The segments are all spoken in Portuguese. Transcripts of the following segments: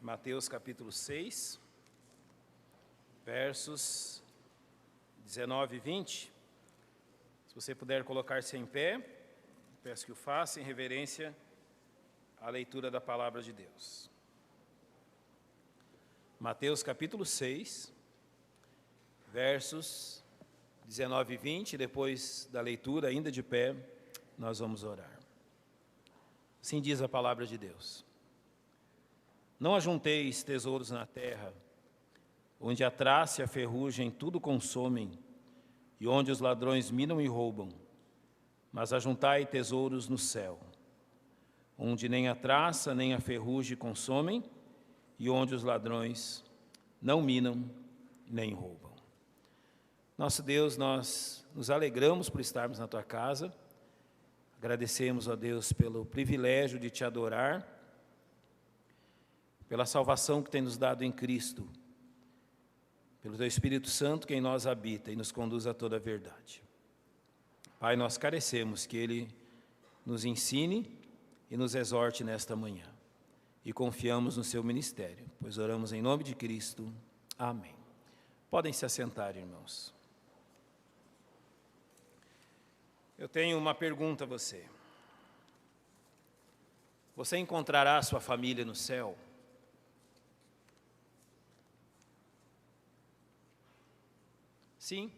Mateus capítulo 6, versos 19 e 20. Se você puder colocar-se em pé, peço que o faça em reverência à leitura da palavra de Deus. Mateus capítulo 6, versos 19 e 20, depois da leitura, ainda de pé, nós vamos orar. Assim diz a palavra de Deus. Não ajunteis tesouros na terra, onde a traça e a ferrugem tudo consomem, e onde os ladrões minam e roubam, mas ajuntai tesouros no céu, onde nem a traça nem a ferrugem consomem, e onde os ladrões não minam nem roubam. Nosso Deus, nós nos alegramos por estarmos na Tua casa, agradecemos, ó Deus, pelo privilégio de Te adorar, pela salvação que tem nos dado em Cristo, pelo Teu Espírito Santo que em nós habita e nos conduz a toda a verdade. Pai, nós carecemos que Ele nos ensine e nos exorte nesta manhã. E confiamos no Seu ministério, pois oramos em nome de Cristo. Amém. Podem se assentar, irmãos. Eu tenho uma pergunta a você. Você encontrará sua família no céu? Sim.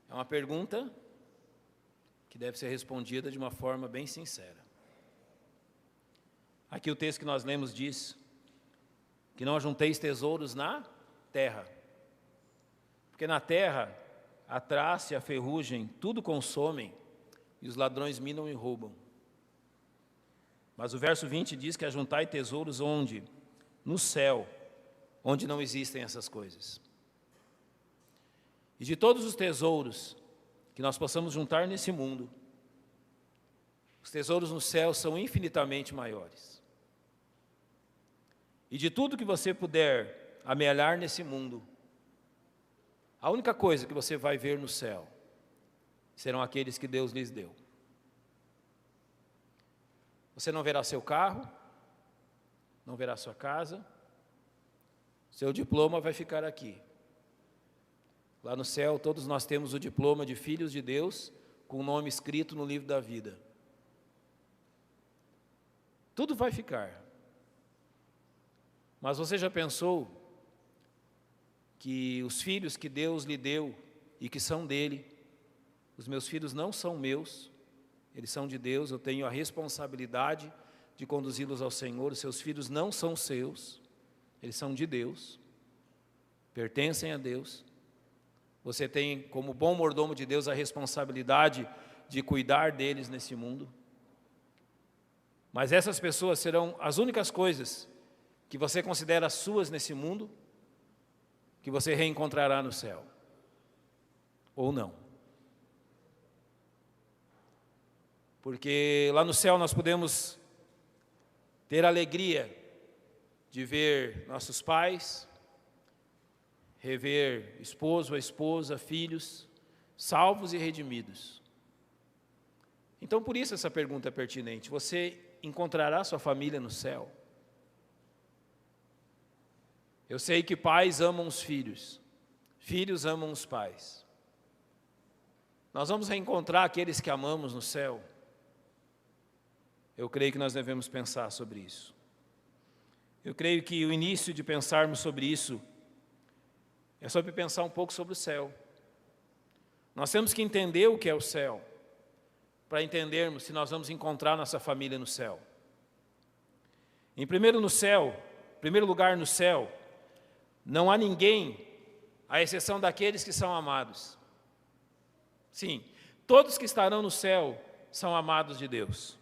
É uma pergunta que deve ser respondida de uma forma bem sincera. Aqui o texto que nós lemos diz que não ajunteis tesouros na terra, porque na terra a traça e a ferrugem tudo consomem e os ladrões minam e roubam. Mas o verso 20 diz que ajuntai tesouros onde? No céu, onde não existem essas coisas. E de todos os tesouros que nós possamos juntar nesse mundo, os tesouros no céu são infinitamente maiores. E de tudo que você puder amealhar nesse mundo, a única coisa que você vai ver no céu serão aqueles que Deus lhes deu. Você não verá seu carro, não verá sua casa, seu diploma vai ficar aqui. Lá no céu, todos nós temos o diploma de filhos de Deus, com o nome escrito no livro da vida. Tudo vai ficar. Mas você já pensou que os filhos que Deus lhe deu e que são dele, os meus filhos não são meus, eles são de Deus, eu tenho a responsabilidade de conduzi-los ao Senhor, os seus filhos não são seus, eles são de Deus, pertencem a Deus. Você tem, como bom mordomo de Deus, a responsabilidade de cuidar deles nesse mundo. Mas essas pessoas serão as únicas coisas que você considera suas nesse mundo, que você reencontrará no céu. Ou não. Porque lá no céu nós podemos ter a alegria de ver nossos pais, rever esposo, a esposa, filhos, salvos e redimidos. Então, por isso essa pergunta é pertinente. Você encontrará sua família no céu? Eu sei que pais amam os filhos, filhos amam os pais. Nós vamos reencontrar aqueles que amamos no céu? Eu creio que nós devemos pensar sobre isso. Eu creio que o início de pensarmos sobre isso é sobre pensar um pouco sobre o céu. Nós temos que entender o que é o céu, para entendermos se nós vamos encontrar nossa família no céu. Em primeiro lugar no céu, não há ninguém, à exceção daqueles que são amados. Sim, todos que estarão no céu são amados de Deus.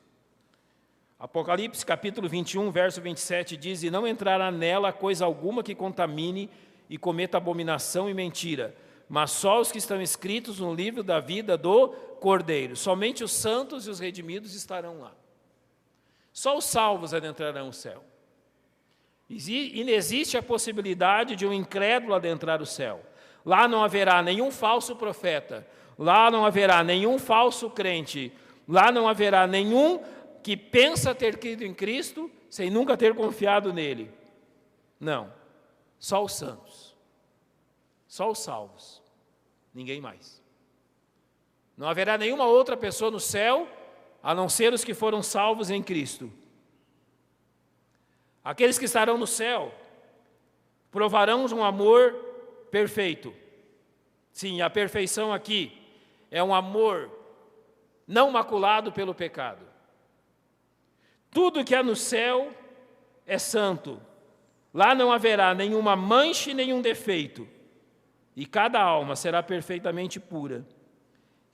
Apocalipse capítulo 21, verso 27 diz: E não entrará nela coisa alguma que contamine e cometa abominação e mentira, mas só os que estão escritos no livro da vida do Cordeiro. Somente os santos e os redimidos estarão lá. Só os salvos adentrarão o céu. Inexiste a possibilidade de um incrédulo adentrar o céu. Lá não haverá nenhum falso profeta, lá não haverá nenhum falso crente, lá não haverá nenhum que pensa ter crido em Cristo, sem nunca ter confiado nele. Não, só os santos, só os salvos, ninguém mais. Não haverá nenhuma outra pessoa no céu, a não ser os que foram salvos em Cristo. Aqueles que estarão no céu provarão de um amor perfeito. Sim, a perfeição aqui é um amor não maculado pelo pecado. Tudo que há no céu é santo. Lá não haverá nenhuma mancha e nenhum defeito. E cada alma será perfeitamente pura.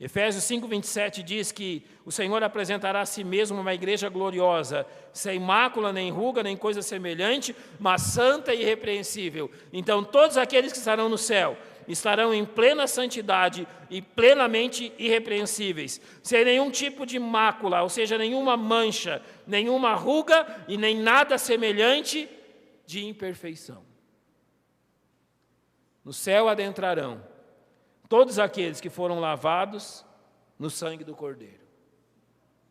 Efésios 5:27 diz que o Senhor apresentará a si mesmo uma igreja gloriosa, sem mácula, nem ruga, nem coisa semelhante, mas santa e irrepreensível. Então todos aqueles que estarão no céu estarão em plena santidade e plenamente irrepreensíveis, sem nenhum tipo de mácula, ou seja, nenhuma mancha, nenhuma ruga e nem nada semelhante de imperfeição. No céu adentrarão todos aqueles que foram lavados no sangue do Cordeiro,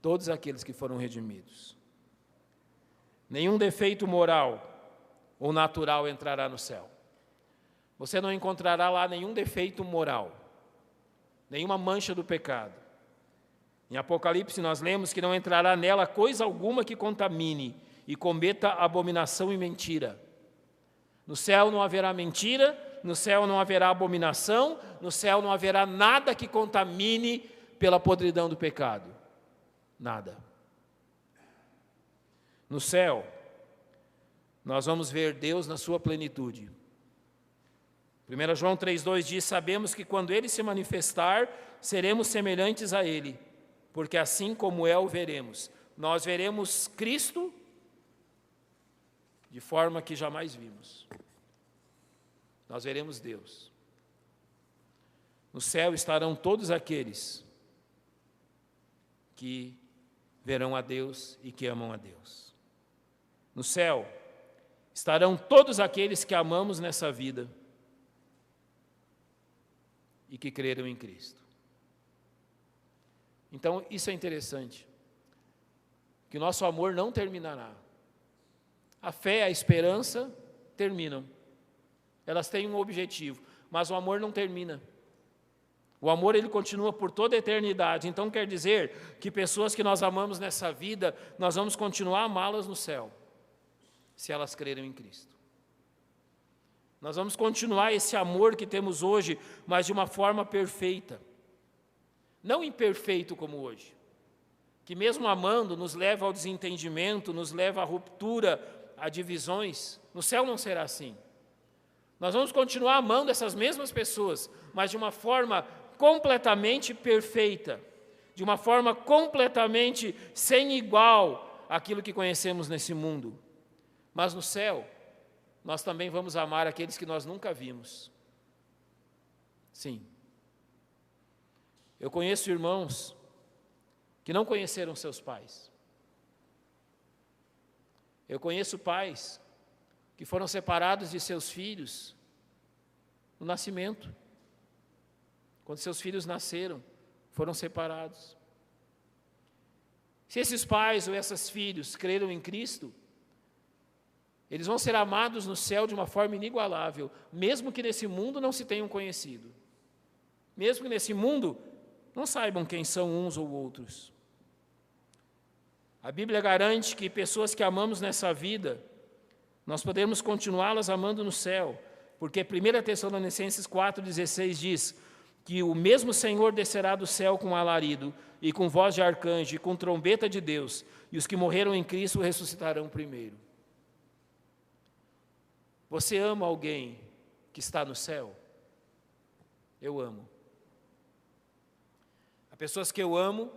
todos aqueles que foram redimidos. Nenhum defeito moral ou natural entrará no céu. Você não encontrará lá nenhum defeito moral, nenhuma mancha do pecado. Em Apocalipse nós lemos que não entrará nela coisa alguma que contamine e cometa abominação e mentira. No céu não haverá mentira, no céu não haverá abominação, no céu não haverá nada que contamine pela podridão do pecado. Nada. No céu, nós vamos ver Deus na sua plenitude. 1 João 3,2 diz: sabemos que quando Ele se manifestar, seremos semelhantes a Ele, porque assim como é, o veremos. Nós veremos Cristo de forma que jamais vimos. Nós veremos Deus. No céu estarão todos aqueles que verão a Deus e que amam a Deus. No céu estarão todos aqueles que amamos nessa vida e que creram em Cristo. Então, isso é interessante, que o nosso amor não terminará. A fé, a esperança terminam. Elas têm um objetivo, mas o amor não termina. O amor, ele continua por toda a eternidade. Então, quer dizer que pessoas que nós amamos nessa vida, nós vamos continuar a amá-las no céu, se elas crerem em Cristo. Nós vamos continuar esse amor que temos hoje, mas de uma forma perfeita. Não imperfeito como hoje, que mesmo amando nos leva ao desentendimento, nos leva à ruptura, a divisões. No céu não será assim. Nós vamos continuar amando essas mesmas pessoas, mas de uma forma completamente perfeita, de uma forma completamente sem igual àquilo que conhecemos nesse mundo. Mas no céu, nós também vamos amar aqueles que nós nunca vimos. Sim. Eu conheço irmãos que não conheceram seus pais. Eu conheço pais que foram separados de seus filhos no nascimento. Quando seus filhos nasceram, foram separados. Se esses pais ou esses filhos creram em Cristo, eles vão ser amados no céu de uma forma inigualável, mesmo que nesse mundo não se tenham conhecido. Mesmo que nesse mundo não saibam quem são uns ou outros. A Bíblia garante que pessoas que amamos nessa vida, nós podemos continuá-las amando no céu, porque 1 Tessalonicenses 4,16 diz que o mesmo Senhor descerá do céu com alarido, e com voz de arcanjo, e com trombeta de Deus, e os que morreram em Cristo ressuscitarão primeiro. Você ama alguém que está no céu? Eu amo. Há pessoas que eu amo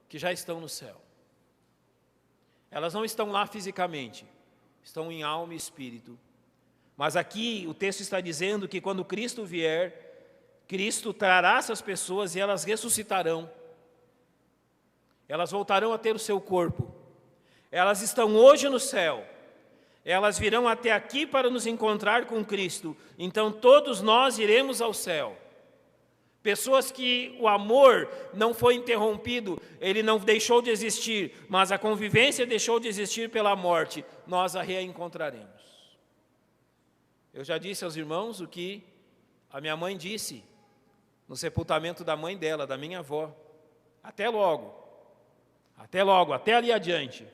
que já estão no céu. Elas não estão lá fisicamente, estão em alma e espírito. Mas aqui o texto está dizendo que quando Cristo vier, Cristo trará essas pessoas e elas ressuscitarão. Elas voltarão a ter o seu corpo. Elas estão hoje no céu. Elas virão até aqui para nos encontrar com Cristo. Então todos nós iremos ao céu. Pessoas que o amor não foi interrompido, ele não deixou de existir, mas a convivência deixou de existir pela morte, nós a reencontraremos. Eu já disse aos irmãos o que a minha mãe disse no sepultamento da mãe dela, da minha avó. Até logo, até ali adiante.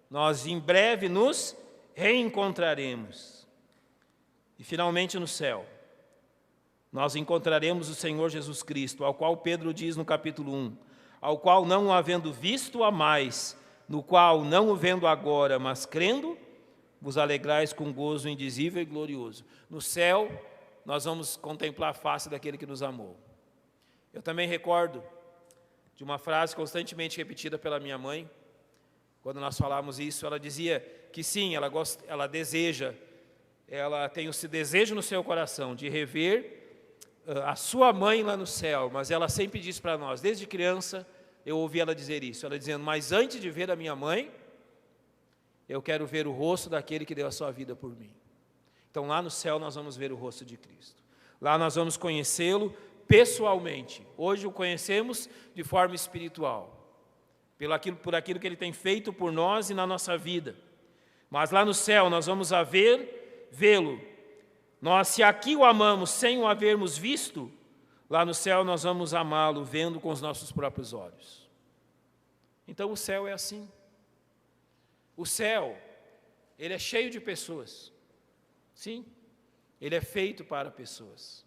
Nós em breve nos reencontraremos. E finalmente no céu, nós encontraremos o Senhor Jesus Cristo, ao qual Pedro diz no capítulo 1, ao qual não o havendo visto há mais, no qual não o vendo agora, mas crendo, vos alegrais com gozo indizível e glorioso. No céu, nós vamos contemplar a face daquele que nos amou. Eu também recordo de uma frase constantemente repetida pela minha mãe. Quando nós falávamos isso, ela dizia que sim, ela deseja, ela tem esse desejo no seu coração de rever a sua mãe lá no céu, mas ela sempre diz para nós, desde criança, eu ouvi ela dizer isso, ela dizendo, mas antes de ver a minha mãe, eu quero ver o rosto daquele que deu a sua vida por mim. Então lá no céu nós vamos ver o rosto de Cristo. Lá nós vamos conhecê-lo pessoalmente. Hoje o conhecemos de forma espiritual, por aquilo que ele tem feito por nós e na nossa vida. Mas lá no céu nós vamos vê-lo. Nós, se aqui o amamos sem o havermos visto, lá no céu nós vamos amá-lo vendo com os nossos próprios olhos. Então o céu é assim. O céu, ele é cheio de pessoas. Sim, ele é feito para pessoas.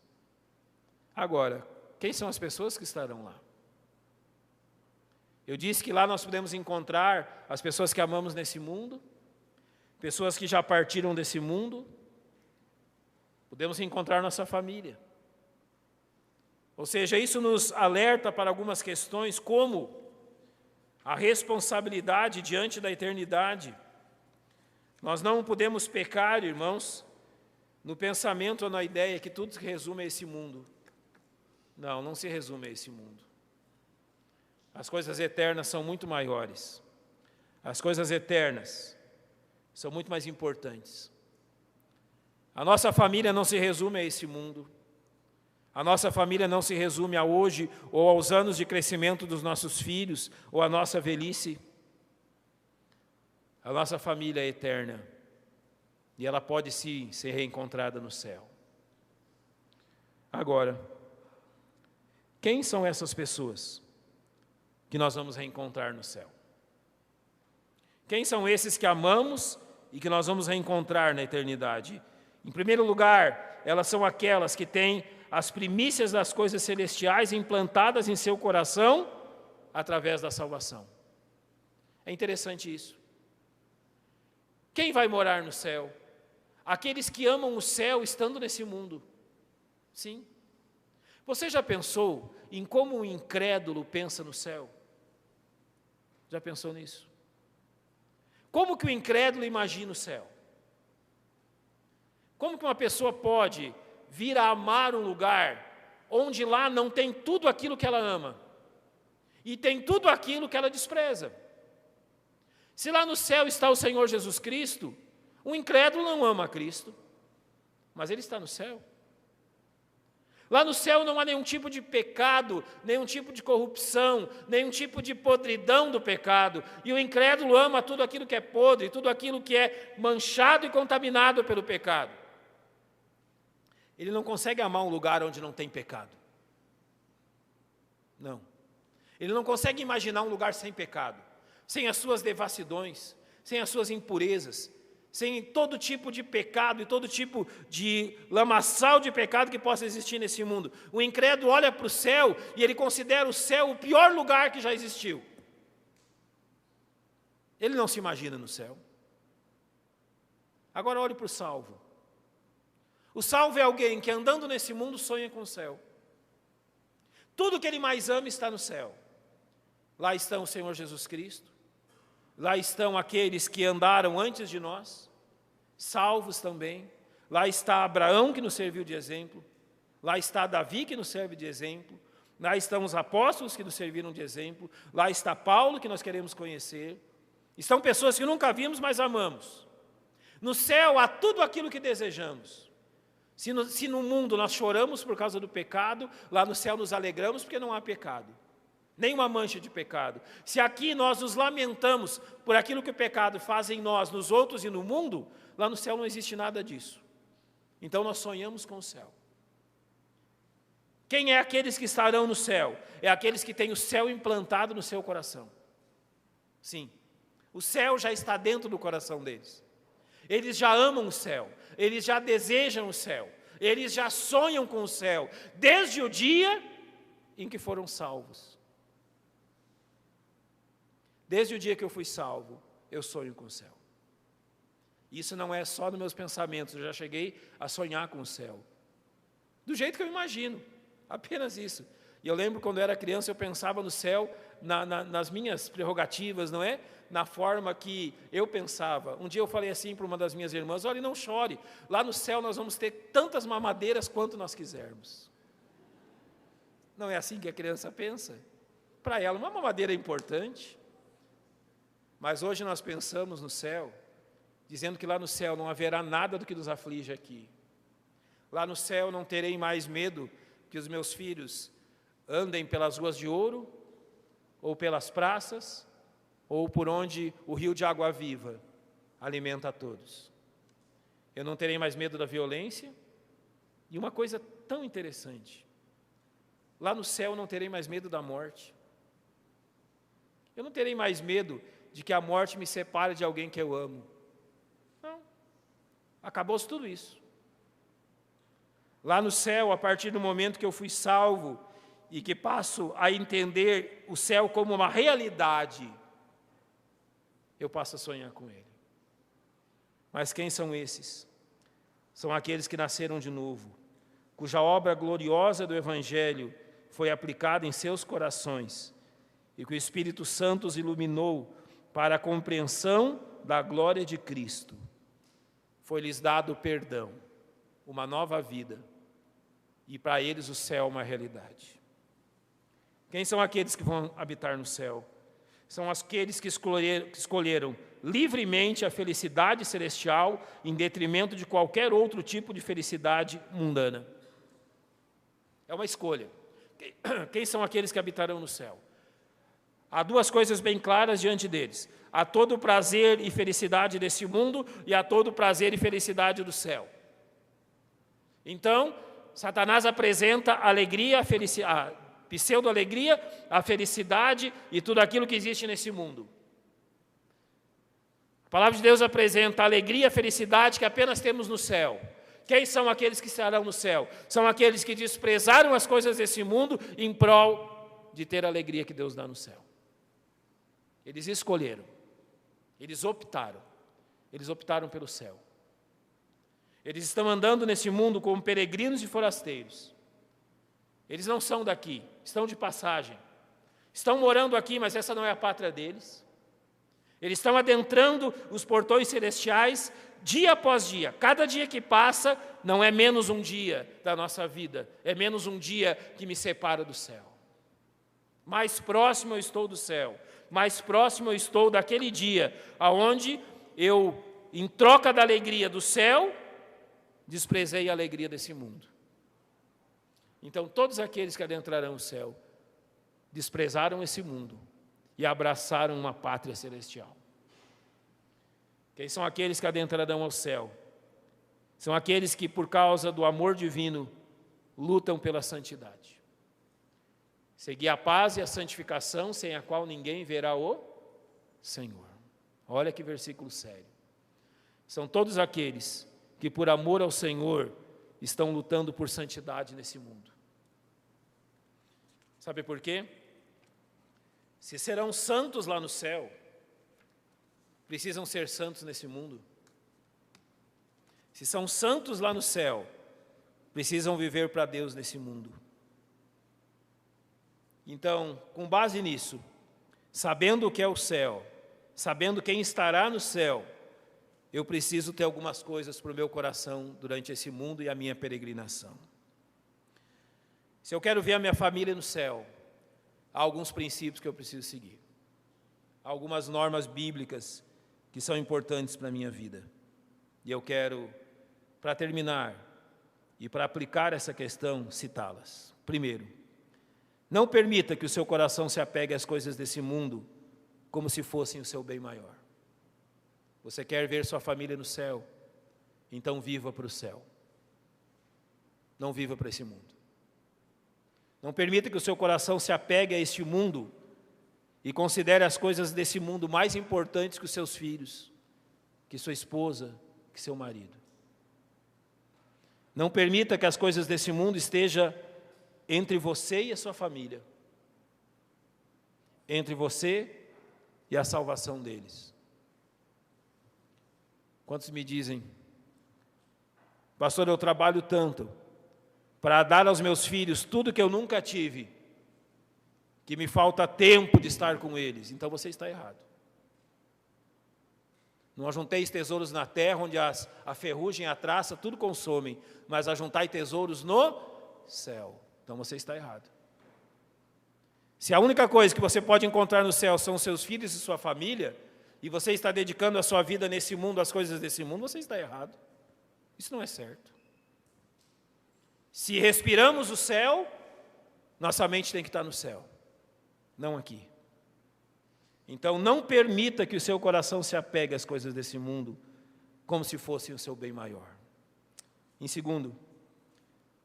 Agora, quem são as pessoas que estarão lá? Eu disse que lá nós podemos encontrar as pessoas que amamos nesse mundo, pessoas que já partiram desse mundo, podemos encontrar nossa família. Ou seja, isso nos alerta para algumas questões, como a responsabilidade diante da eternidade. Nós não podemos pecar, irmãos, no pensamento ou na ideia que tudo se resume a esse mundo. Não, não se resume a esse mundo. As coisas eternas são muito maiores. As coisas eternas são muito mais importantes. A nossa família não se resume a esse mundo. A nossa família não se resume a hoje ou aos anos de crescimento dos nossos filhos ou à nossa velhice. A nossa família é eterna e ela pode sim ser reencontrada no céu. Agora, quem são essas pessoas que nós vamos reencontrar no céu? Quem são esses que amamos e que nós vamos reencontrar na eternidade? Em primeiro lugar, elas são aquelas que têm as primícias das coisas celestiais implantadas em seu coração através da salvação. É interessante isso. Quem vai morar no céu? Aqueles que amam o céu estando nesse mundo. Sim. Você já pensou em como o incrédulo pensa no céu? Já pensou nisso? Como que o incrédulo imagina o céu? Como que uma pessoa pode vir a amar um lugar onde lá não tem tudo aquilo que ela ama e tem tudo aquilo que ela despreza? Se lá no céu está o Senhor Jesus Cristo, o incrédulo não ama a Cristo, mas ele está no céu. Lá no céu não há nenhum tipo de pecado, nenhum tipo de corrupção, nenhum tipo de podridão do pecado. E o incrédulo ama tudo aquilo que é podre, tudo aquilo que é manchado e contaminado pelo pecado. Ele não consegue amar um lugar onde não tem pecado. Não. Ele não consegue imaginar um lugar sem pecado, sem as suas devassidões, sem as suas impurezas, sem todo tipo de pecado e todo tipo de lamaçal de pecado que possa existir nesse mundo. O incrédulo olha para o céu e ele considera o céu o pior lugar que já existiu. Ele não se imagina no céu. Agora olhe para o salvo. O salvo é alguém que andando nesse mundo sonha com o céu. Tudo que ele mais ama está no céu. Lá estão o Senhor Jesus Cristo. Lá estão aqueles que andaram antes de nós, salvos também. Lá está Abraão, que nos serviu de exemplo. Lá está Davi, que nos serve de exemplo. Lá estão os apóstolos, que nos serviram de exemplo. Lá está Paulo, que nós queremos conhecer. Estão pessoas que nunca vimos, mas amamos. No céu há tudo aquilo que desejamos. Se no mundo nós choramos por causa do pecado, lá no céu nos alegramos porque não há pecado, nenhuma mancha de pecado. Se aqui nós nos lamentamos por aquilo que o pecado faz em nós, nos outros e no mundo, lá no céu não existe nada disso. Então nós sonhamos com o céu. Quem é aqueles que estarão no céu? É aqueles que têm o céu implantado no seu coração. Sim, o céu já está dentro do coração deles. Eles já amam o céu, eles já desejam o céu, eles já sonham com o céu, desde o dia em que foram salvos. Desde o dia que eu fui salvo, eu sonho com o céu. Isso não é só nos meus pensamentos, eu já cheguei a sonhar com o céu. Do jeito que eu imagino, apenas isso. E eu lembro quando eu era criança, eu pensava no céu, nas minhas prerrogativas, não é? Na forma que eu pensava. Um dia eu falei assim para uma das minhas irmãs: olha, não chore, lá no céu nós vamos ter tantas mamadeiras quanto nós quisermos. Não é assim que a criança pensa? Para ela, uma mamadeira é importante. Mas hoje nós pensamos no céu, dizendo que lá no céu não haverá nada do que nos aflige aqui. Lá no céu não terei mais medo que os meus filhos andem pelas ruas de ouro, ou pelas praças, ou por onde o rio de água viva alimenta a todos. Eu não terei mais medo da violência. E uma coisa tão interessante, lá no céu eu não terei mais medo da morte. Eu não terei mais medo de que a morte me separe de alguém que eu amo. Não, acabou-se tudo isso. Lá no céu, a partir do momento que eu fui salvo e que passo a entender o céu como uma realidade, eu passo a sonhar com ele. Mas quem são esses? São aqueles que nasceram de novo, cuja obra gloriosa do Evangelho foi aplicada em seus corações e que o Espírito Santo os iluminou para a compreensão da glória de Cristo. Foi-lhes dado o perdão, uma nova vida, e para eles o céu é uma realidade. Quem são aqueles que vão habitar no céu? São aqueles que escolheram livremente a felicidade celestial em detrimento de qualquer outro tipo de felicidade mundana. É uma escolha. Quem são aqueles que habitarão no céu? Há duas coisas bem claras diante deles: há todo o prazer e felicidade desse mundo e há todo o prazer e felicidade do céu. Então, Satanás apresenta a alegria, a pseudo-alegria, a felicidade e tudo aquilo que existe nesse mundo. A palavra de Deus apresenta a alegria e a felicidade que apenas temos no céu. Quem são aqueles que estarão no céu? São aqueles que desprezaram as coisas desse mundo em prol de ter a alegria que Deus dá no céu. Eles escolheram, eles optaram pelo céu. Eles estão andando nesse mundo como peregrinos e forasteiros. Eles não são daqui, estão de passagem. Estão morando aqui, mas essa não é a pátria deles. Eles estão adentrando os portões celestiais dia após dia. Cada dia que passa não é menos um dia da nossa vida, é menos um dia que me separa do céu. Mais próximo eu estou do céu, mais próximo eu estou daquele dia aonde eu, em troca da alegria do céu, desprezei a alegria desse mundo. Então, todos aqueles que adentrarão o céu desprezaram esse mundo e abraçaram uma pátria celestial. Quem são aqueles que adentrarão ao céu? São aqueles que, por causa do amor divino, lutam pela santidade. Seguir a paz e a santificação, sem a qual ninguém verá o Senhor. Olha que versículo sério. São todos aqueles que, por amor ao Senhor, estão lutando por santidade nesse mundo. Sabe por quê? Se serão santos lá no céu, precisam ser santos nesse mundo. Se são santos lá no céu, precisam viver para Deus nesse mundo. Então, com base nisso, sabendo o que é o céu, sabendo quem estará no céu, eu preciso ter algumas coisas para o meu coração durante esse mundo e a minha peregrinação. Se eu quero ver a minha família no céu, há alguns princípios que eu preciso seguir. Há algumas normas bíblicas que são importantes para a minha vida. E eu quero, para terminar, E para aplicar essa questão, citá-las. Primeiro, não permita que o seu coração se apegue às coisas desse mundo como se fossem o seu bem maior. Você quer ver sua família no céu? Então viva para o céu. Não viva para esse mundo. Não permita que o seu coração se apegue a este mundo e considere as coisas desse mundo mais importantes que os seus filhos, que sua esposa, que seu marido. Não permita que as coisas desse mundo estejam entre você e a sua família, entre você e a salvação deles. Quantos me dizem, pastor, eu trabalho tanto para dar aos meus filhos tudo que eu nunca tive, que me falta tempo de estar com eles. Então você está errado. Não ajunteis tesouros na terra, onde a ferrugem e a traça tudo consomem, mas ajuntai tesouros no céu. Então você está errado. Se a única coisa que você pode encontrar no céu são seus filhos e sua família, e você está dedicando a sua vida nesse mundo, às coisas desse mundo, você está errado. Isso não é certo. Se respiramos o céu, nossa mente tem que estar no céu, não aqui. Então não permita que o seu coração se apegue às coisas desse mundo como se fossem o seu bem maior. Em segundo,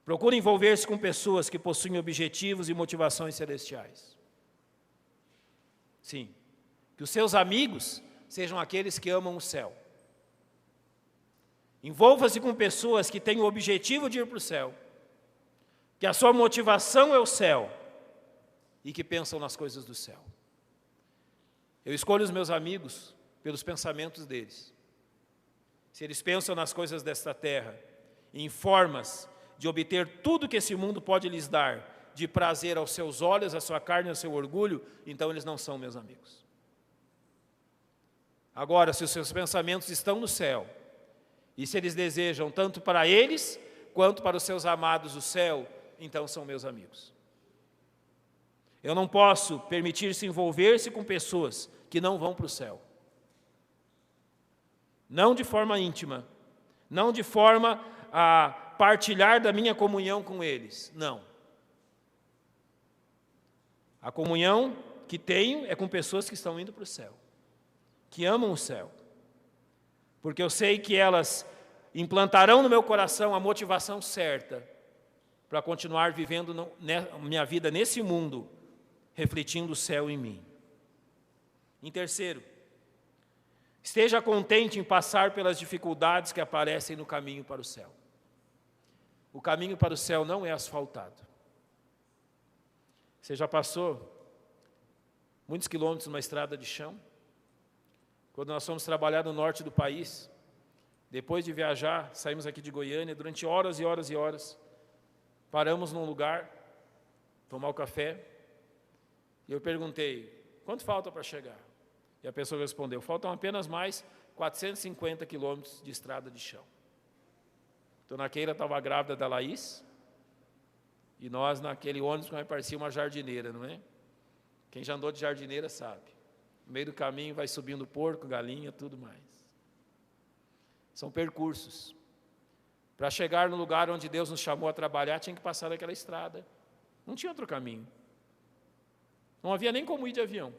procure envolver-se com pessoas que possuem objetivos e motivações celestiais. Sim, que os seus amigos sejam aqueles que amam o céu. Envolva-se com pessoas que têm o objetivo de ir para o céu, que a sua motivação é o céu e que pensam nas coisas do céu. Eu escolho os meus amigos pelos pensamentos deles. Se eles pensam nas coisas desta terra, em formas de obter tudo que esse mundo pode lhes dar, de prazer aos seus olhos, à sua carne, ao seu orgulho, então eles não são meus amigos. Agora, se os seus pensamentos estão no céu, e se eles desejam tanto para eles, quanto para os seus amados o céu, então são meus amigos. Eu não posso permitir-se envolver-se com pessoas que não vão para o céu. Não de forma íntima, não de forma a partilhar da minha comunhão com eles, não. A comunhão que tenho é com pessoas que estão indo para o céu, que amam o céu, porque eu sei que elas implantarão no meu coração a motivação certa para continuar vivendo minha vida nesse mundo, refletindo o céu em mim. Em terceiro, esteja contente em passar pelas dificuldades que aparecem no caminho para o céu. O caminho para o céu não é asfaltado. Você já passou muitos quilômetros numa estrada de chão? Quando nós fomos trabalhar no norte do país, depois de viajar, saímos aqui de Goiânia, durante horas e horas e horas, paramos num lugar, tomar o café, e eu perguntei, quanto falta para chegar? E a pessoa respondeu, faltam apenas mais 450 quilômetros de estrada de chão. Então, naquela estava a grávida da Laís, e nós naquele ônibus que parecia uma jardineira, não é? Quem já andou de jardineira sabe. No meio do caminho vai subindo porco, galinha, tudo mais. São percursos. Para chegar no lugar onde Deus nos chamou a trabalhar, tinha que passar daquela estrada. Não tinha outro caminho. Não havia nem como ir de avião.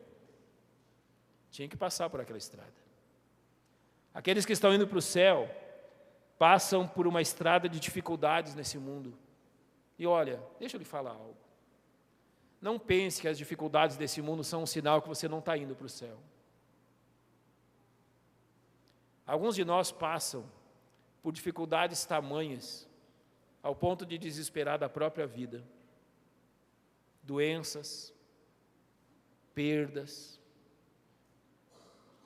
Tinha que passar por aquela estrada. Aqueles que estão indo para o céu, passam por uma estrada de dificuldades nesse mundo. E olha, deixa eu lhe falar algo. Não pense que as dificuldades desse mundo são um sinal que você não está indo para o céu. Alguns de nós passam por dificuldades tamanhas, ao ponto de desesperar da própria vida. Doenças, perdas.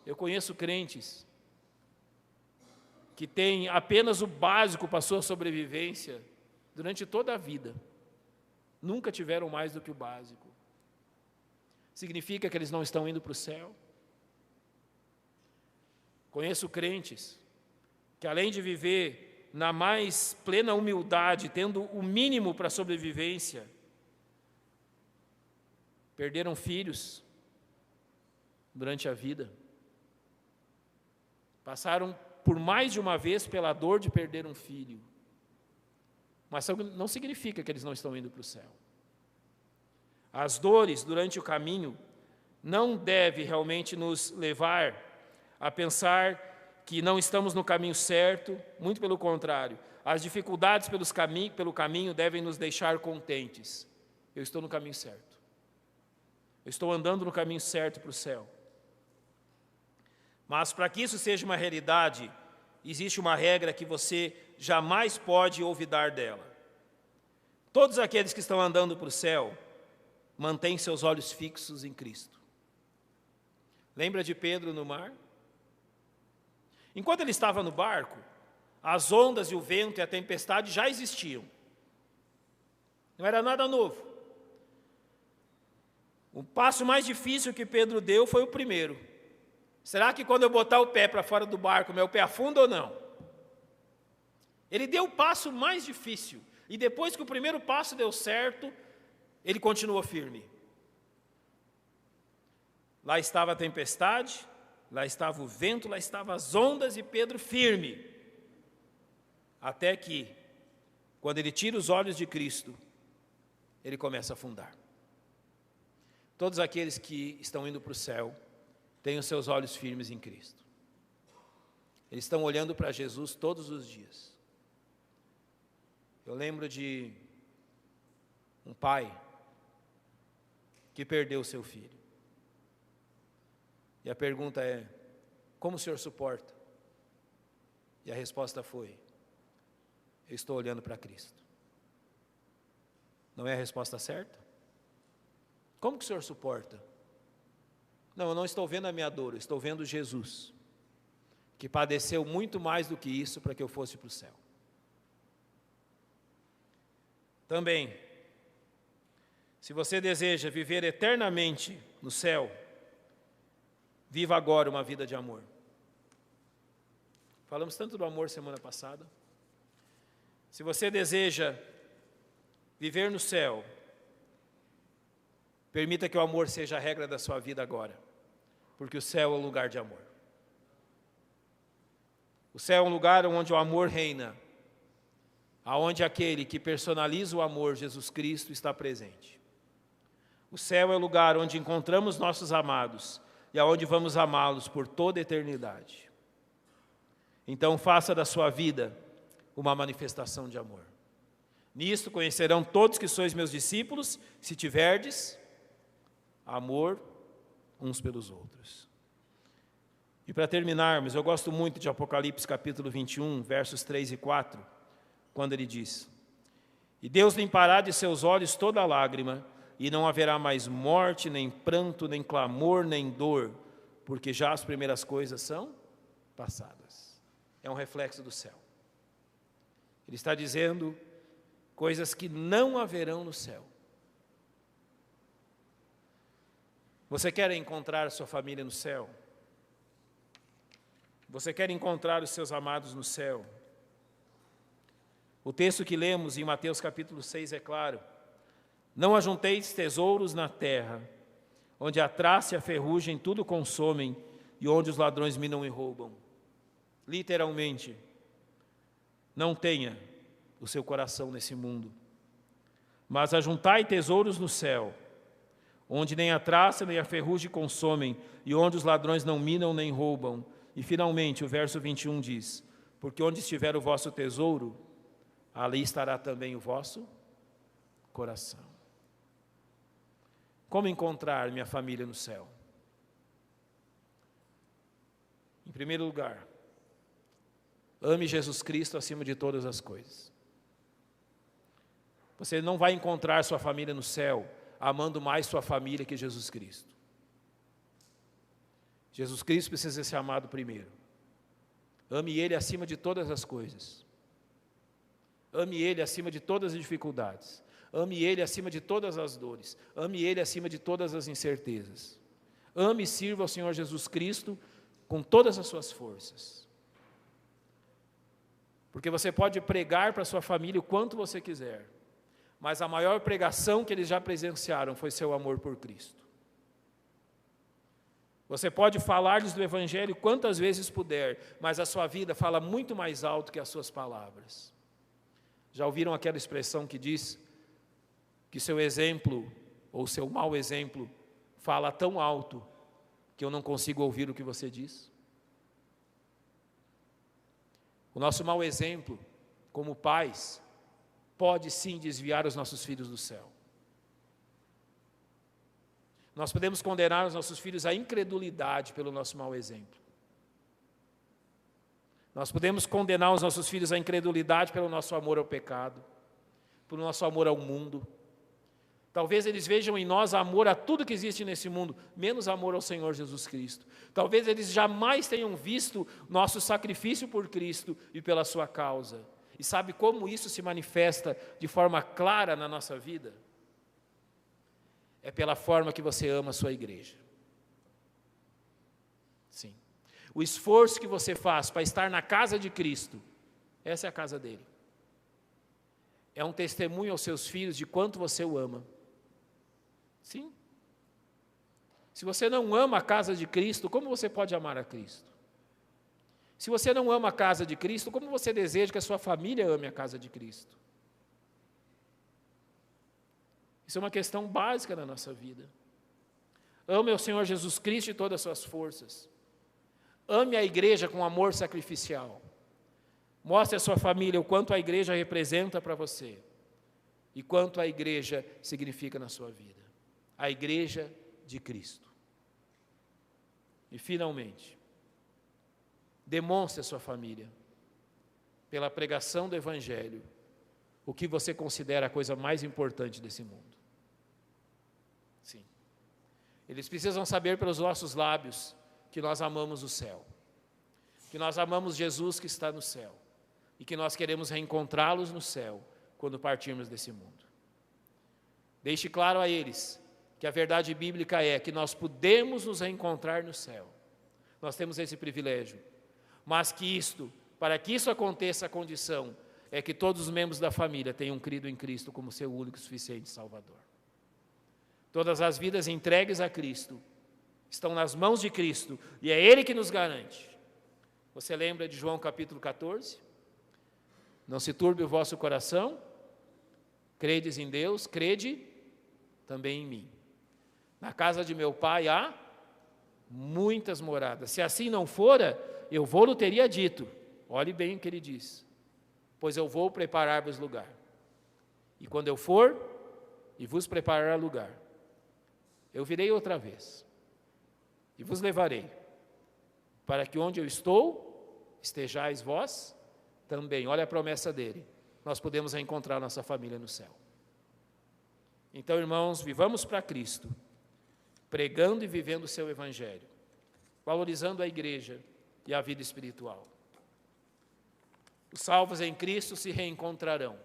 Eu conheço crentes que têm apenas o básico para a sua sobrevivência durante toda a vida. Nunca tiveram mais do que o básico. Significa que eles não estão indo para o céu? Conheço crentes que, além de viver na mais plena humildade, tendo o mínimo para a sobrevivência, perderam filhos durante a vida. Passaram por mais de uma vez pela dor de perder um filho. mas não significa que eles não estão indo para o céu. As dores durante o caminho não devem realmente nos levar a pensar que não estamos no caminho certo, muito pelo contrário. As dificuldades pelo caminho devem nos deixar contentes. Eu estou no caminho certo. Eu estou andando no caminho certo para o céu. Mas para que isso seja uma realidade, existe uma regra que você jamais pode olvidar dela. Todos aqueles que estão andando para o céu, mantêm seus olhos fixos em Cristo. Lembra de Pedro no mar? Enquanto ele estava no barco, as ondas e o vento e a tempestade já existiam. Não era nada novo. O passo mais difícil que Pedro deu foi o primeiro. Será que quando eu botar o pé para fora do barco, meu pé afunda ou não? Ele deu o passo mais difícil. E depois que o primeiro passo deu certo, ele continuou firme. Lá estava a tempestade, lá estava o vento, lá estavam as ondas e Pedro firme. Até que, quando ele tira os olhos de Cristo, ele começa a afundar. Todos aqueles que estão indo para o céu, têm os seus olhos firmes em Cristo. Eles estão olhando para Jesus todos os dias. Eu lembro de um pai que perdeu seu filho. E a pergunta é: como o senhor suporta? E a resposta foi: eu estou olhando para Cristo. Não é a resposta certa? Como que o senhor suporta? Não, eu não estou vendo a minha dor, eu estou vendo Jesus, que padeceu muito mais do que isso para que eu fosse para o céu. Também, se você deseja viver eternamente no céu, viva agora uma vida de amor. Falamos tanto do amor semana passada. Se você deseja viver no céu, permita que o amor seja a regra da sua vida agora, porque o céu é um lugar de amor. O céu é um lugar onde o amor reina, aonde aquele que personaliza o amor, Jesus Cristo, está presente. O céu é o lugar onde encontramos nossos amados e aonde vamos amá-los por toda a eternidade. Então faça da sua vida uma manifestação de amor. Nisto conhecerão todos que sois meus discípulos, se tiverdes amor uns pelos outros. E para terminarmos, eu gosto muito de Apocalipse capítulo 21, versos 3 e 4, quando ele diz: e Deus limpará de seus olhos toda lágrima, e não haverá mais morte, nem pranto, nem clamor, nem dor, porque já as primeiras coisas são passadas. É um reflexo do céu. Ele está dizendo coisas que não haverão no céu. Você quer encontrar sua família no céu? Você quer encontrar os seus amados no céu? O texto que lemos em Mateus capítulo 6 é claro: não ajunteis tesouros na terra, onde a traça e a ferrugem tudo consomem, e onde os ladrões minam e roubam. Literalmente, não tenha o seu coração nesse mundo, mas ajuntai tesouros no céu, onde nem a traça nem a ferrugem consomem, e onde os ladrões não minam nem roubam. E finalmente o verso 21 diz: porque onde estiver o vosso tesouro, ali estará também o vosso coração. Como encontrar minha família no céu? Em primeiro lugar, ame Jesus Cristo acima de todas as coisas. Você não vai encontrar sua família no céu amando mais sua família que Jesus Cristo. Jesus Cristo precisa ser amado primeiro. Ame Ele acima de todas as coisas. Ame Ele acima de todas as dificuldades. Ame Ele acima de todas as dores. Ame Ele acima de todas as incertezas. Ame e sirva ao Senhor Jesus Cristo com todas as suas forças. Porque você pode pregar para a sua família o quanto você quiser, mas a maior pregação que eles já presenciaram foi seu amor por Cristo. Você pode falar-lhes do Evangelho quantas vezes puder, mas a sua vida fala muito mais alto que as suas palavras. Já ouviram aquela expressão que diz que seu exemplo ou seu mau exemplo fala tão alto que eu não consigo ouvir o que você diz? O nosso mau exemplo, como pais, pode sim desviar os nossos filhos do céu. Nós podemos condenar os nossos filhos à incredulidade pelo nosso mau exemplo. Nós podemos condenar os nossos filhos à incredulidade pelo nosso amor ao pecado, pelo nosso amor ao mundo. Talvez eles vejam em nós amor a tudo que existe nesse mundo, menos amor ao Senhor Jesus Cristo. Talvez eles jamais tenham visto nosso sacrifício por Cristo e pela sua causa. E sabe como isso se manifesta de forma clara na nossa vida? É pela forma que você ama a sua igreja. Sim. O esforço que você faz para estar na casa de Cristo, essa é a casa dele. É um testemunho aos seus filhos de quanto você o ama. Sim. Se você não ama a casa de Cristo, como você pode amar a Cristo? Se você não ama a casa de Cristo, como você deseja que a sua família ame a casa de Cristo? Isso é uma questão básica na nossa vida. Ame ao Senhor Jesus Cristo de todas as suas forças. Ame a igreja com amor sacrificial. Mostre à sua família o quanto a igreja representa para você e quanto a igreja significa na sua vida. A igreja de Cristo. E, finalmente, demonstre à sua família, pela pregação do Evangelho, o que você considera a coisa mais importante desse mundo. Sim. Eles precisam saber pelos nossos lábios que nós amamos o céu, que nós amamos Jesus que está no céu e que nós queremos reencontrá-los no céu quando partirmos desse mundo. Deixe claro a eles que a verdade bíblica é que nós podemos nos reencontrar no céu. Nós temos esse privilégio. Mas para que isso aconteça, a condição é que todos os membros da família tenham crido em Cristo como seu único e suficiente Salvador. Todas as vidas entregues a Cristo estão nas mãos de Cristo e é Ele que nos garante. Você lembra de João capítulo 14? Não se turbe o vosso coração, credes em Deus, crede também em mim. Na casa de meu pai há muitas moradas. Se assim não fora, eu vou-lhe teria dito. Olhe bem o que ele diz. Pois eu vou preparar-vos lugar. E quando eu for e vos preparar lugar, eu virei outra vez e vos levarei, para que onde eu estou, estejais vós também. Olha a promessa dele. Nós podemos reencontrar nossa família no céu. Então, irmãos, vivamos para Cristo, pregando e vivendo o seu Evangelho, valorizando a igreja e a vida espiritual. Os salvos em Cristo se reencontrarão,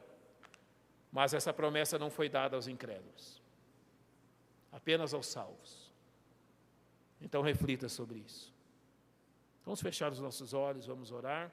mas essa promessa não foi dada aos incrédulos, apenas aos salvos. Então reflita sobre isso. Vamos fechar os nossos olhos, vamos orar.